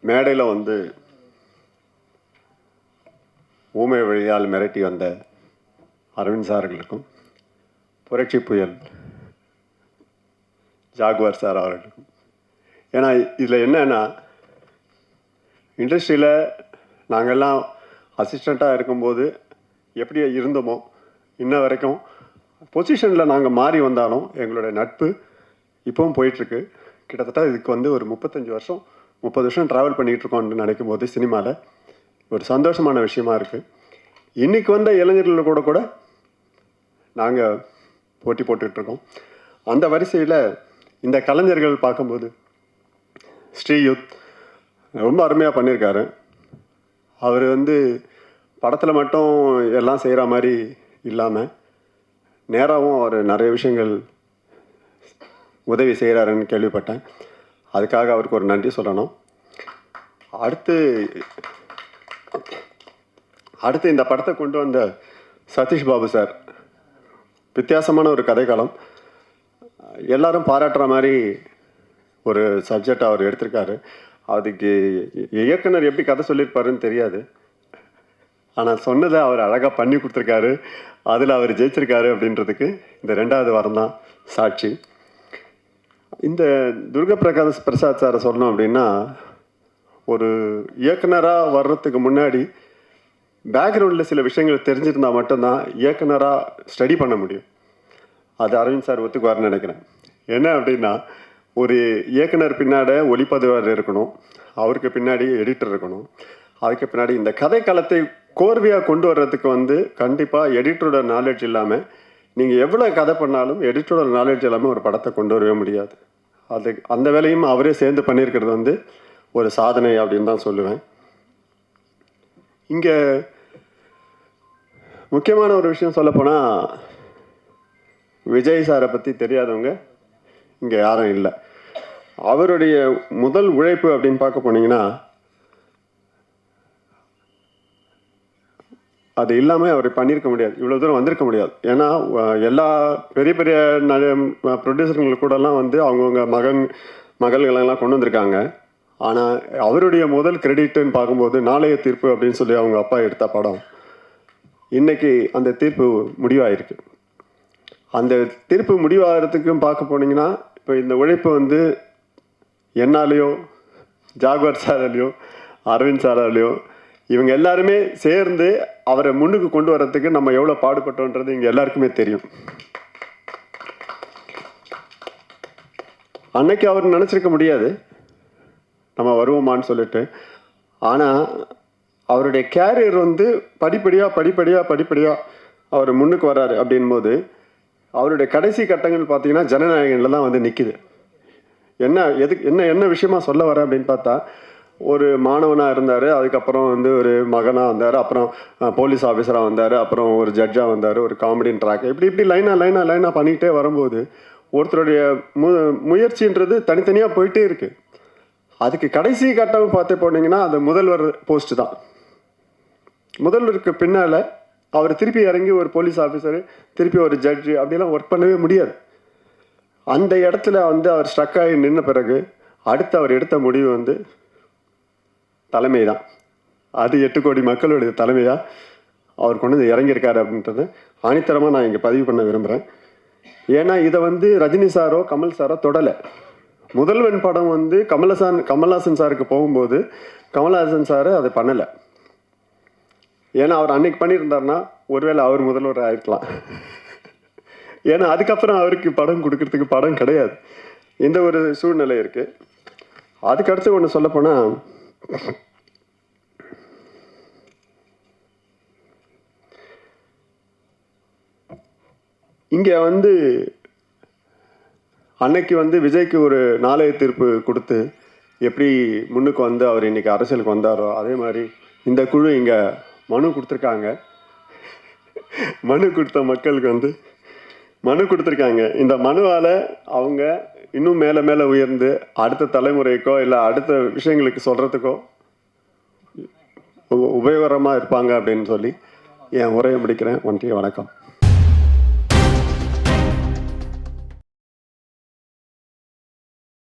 மேடையில் வந்து ஊமை வழியால் மிரட்டி வந்த அரவிந்த் சார்களுக்கும், புரட்சி புயல் ஜாகுவார் சார் அவர்களுக்கும். ஏன்னா இதில் என்னன்னா, இண்டஸ்ட்ரியில் நாங்கள்லாம் அசிஸ்டண்ட்டாக இருக்கும்போது எப்படி இருந்தோமோ இன்ன வரைக்கும் பொசிஷனில் நாங்கள் மாறி வந்தாலும் எங்களோட நட்பு இப்போவும் போயிட்டுருக்கு. கிட்டத்தட்ட இதுக்கு வந்து ஒரு 30 வருஷம் ட்ராவல் பண்ணிகிட்ருக்கோம்னு நினைக்கும் போது சினிமாவில் ஒரு சந்தோஷமான விஷயமா இருக்குது. இன்றைக்கி வந்த இளைஞர்கள் கூட நாங்கள் போட்டி போட்டுட்ருக்கோம். அந்த வரிசையில் இந்த கலைஞர்கள் பார்க்கும்போது ஸ்ரீயுத் ரொம்ப அருமையாக பண்ணியிருக்காரு. அவர் வந்து படத்தில் மட்டும் எல்லாம் செய்கிற மாதிரி இல்லாமல் நேராகவும் அவர் நிறைய விஷயங்கள் உதவி செய்கிறாருன்னு கேள்விப்பட்டேன். அதுக்காக அவருக்கு ஒரு நன்றி சொல்லணும். அடுத்து இந்த படத்தை கொண்டு வந்த சதீஷ் பாபு சார், வித்தியாசமான ஒரு கதைக்களம், எல்லாரும் பாராட்டுற மாதிரி ஒரு சப்ஜெக்ட் அவர் எடுத்திருக்காரு. அதுக்கு இயக்குனர் எப்படி கதை சொல்லியிருப்பாருன்னு தெரியாது, ஆனால் சொன்னதை அவர் அழகாக பண்ணி கொடுத்துருக்காரு. அதில் அவர் ஜெயிச்சிருக்காரு அப்படின்றதுக்கு இந்த 2வது வாரம் தான் சாட்சி. இந்த துர்கா பிரசாத் சாரை சொல்லணும் அப்படின்னா, ஒரு இயக்குனராக வர்றதுக்கு முன்னாடி பேக்ரவுண்டில் சில விஷயங்கள் தெரிஞ்சிருந்தால் மட்டும்தான் இயக்குனராக ஸ்டடி பண்ண முடியும். அது அரவிந்த் சார் ஒத்துக்குவார்னு நினைக்கிறேன். என்ன அப்படின்னா, ஒரு இயக்குனர் பின்னாடி ஒளிப்பதிவாளர் இருக்கணும், அவருக்கு பின்னாடி எடிட்டர் இருக்கணும், அதுக்கு பின்னாடி இந்த கதைக்களத்தை கோர்வையாக கொண்டு வர்றதுக்கு வந்து கண்டிப்பாக எடிட்டரோட நாலேஜ் இல்லாமல் நீங்கள் எவ்வளோ கதை பண்ணாலும் எடிட்டரோட நாலேஜ் இல்லாமல் ஒரு படத்தை கொண்டு வரவே முடியாது. அந்த வேலையும் அவரே சேர்ந்து பண்ணியிருக்கிறது வந்து ஒரு சாதனை அப்படின்னு தான் சொல்லுவேன். இங்கே முக்கியமான ஒரு விஷயம் சொல்லப்போனால், விஜய் சாரை பற்றி தெரியாதவங்க இங்கே யாரும் இல்லை. அவருடைய முதல் உழைப்பு அப்படின்னு பார்க்க போனீங்கன்னா, அது இல்லாமல் அவர் பண்ணியிருக்க முடியாது, இவ்வளோ தூரம் வந்திருக்க முடியாது. ஏன்னா எல்லா பெரிய பெரிய ப்ரொடியூசருங்களுக்கு கூடலாம் வந்து அவங்கவுங்க மகள்களெல்லாம் கொண்டு வந்திருக்காங்க. ஆனால் அவருடைய முதல் கிரெடிட்டுன்னு பார்க்கும்போது நாளைய தீர்ப்பு அப்படின்னு சொல்லி அவங்க அப்பா எடுத்த படம் இன்றைக்கி அந்த தீர்ப்பு முடிவாயிருக்கு. அந்த தீர்ப்பு முடிவாகிறதுக்கும் பார்க்க போனீங்கன்னா, இப்போ இந்த உழைப்பு வந்து என்னாலேயோ ஜாகுவார் சாராலேயோ அரவிந்த் சாராலேயோ இவங்க எல்லாருமே சேர்ந்து அவரை முன்னுக்கு கொண்டு வர்றதுக்கு நம்ம எவ்வளோ பாடுபட்டோன்றது இங்கே எல்லாருக்குமே தெரியும். அன்னைக்கு அவர் நினச்சிருக்க முடியாது நம்ம வருவோமான்னு சொல்லிட்டு. ஆனால் அவருடைய கேரியர் வந்து படிப்படியாக அவர் முன்னுக்கு வர்றாரு அப்படின்போது அவருடைய கடைசி கட்டங்கள் பார்த்தீங்கன்னா ஜனநாயகனில் தான் வந்து நிற்கிது. என்ன விஷயமா சொல்ல வரேன் அப்படின்னு பார்த்தா, ஒரு மாணவனாக இருந்தார், அதுக்கப்புறம் வந்து ஒரு மகனாக வந்தார், அப்புறம் போலீஸ் ஆஃபீஸராக வந்தார், அப்புறம் ஒரு ஜட்ஜாக வந்தார், ஒரு காமெடின் ட்ராக், இப்படி லைனாக பண்ணிக்கிட்டே வரும்போது ஒருத்தருடைய முயற்சின்றது தனித்தனியாக போயிட்டே இருக்குது. அதுக்கு கடைசி கட்டம் பார்த்து போனீங்கன்னா அது முதல்வர் போஸ்ட்டு தான். முதல்வருக்கு பின்னால் அவர் திருப்பி இறங்கி ஒரு போலீஸ் ஆஃபீஸரு, திருப்பி ஒரு ஜட்ஜு அப்படிலாம் ஒர்க் பண்ணவே முடியாது. அந்த இடத்துல வந்து அவர் ஸ்ட்ரக் ஆகி நின்ன பிறகு அடுத்து அவர் எடுத்த முடிவு வந்து தலைமை தான். அது 8 கோடி மக்களுடைய தலைமையாக அவர் கொண்டு வந்து இறங்கியிருக்காரு அப்படின்றது ஆணித்தரமாக நான் இங்கே பதிவு பண்ண விரும்புகிறேன். ஏன்னா இதை வந்து ரஜினி சாரோ கமல் சாரோ தொடலை. முதல்வன் படம் வந்து கமல்ஹாசன் சாருக்கு போகும்போது கமல்ஹாசன் சார் அதை பண்ணலை. ஏன்னா அவர் அன்னைக்கு பண்ணியிருந்தார்னா ஒருவேளை அவர் முதல்வர் ஆயிருக்கலாம். ஏன்னா அதுக்கப்புறம் அவருக்கு படம் கொடுக்கறதுக்கு படம் கிடையாது, இந்த ஒரு சூழ்நிலை இருக்குது. அதுக்கடுத்து ஒன்று சொல்லப்போனால், இங்கே வந்து அன்னைக்கு வந்து விஜய்க்கு ஒரு நாளைய தீர்ப்பு கொடுத்து எப்படி முன்னுக்கு வந்து அவர் இன்றைக்கி அரசியலுக்கு வந்தாரோ அதே மாதிரி இந்த குழு இங்கே மனு கொடுத்துருக்காங்க. மனு கொடுத்த மக்களுக்கு வந்து மனு கொடுத்துருக்காங்க. இந்த மனுவால் அவங்க இன்னும் மேலே உயர்ந்து அடுத்த தலைமுறைக்கோ இல்லை அடுத்த விஷயங்களுக்கு சொல்கிறதுக்கோ உபயோகரமாக இருப்பாங்க அப்படின்னு சொல்லி என் உரையை முடிக்கிறேன். நன்றி, வணக்கம்.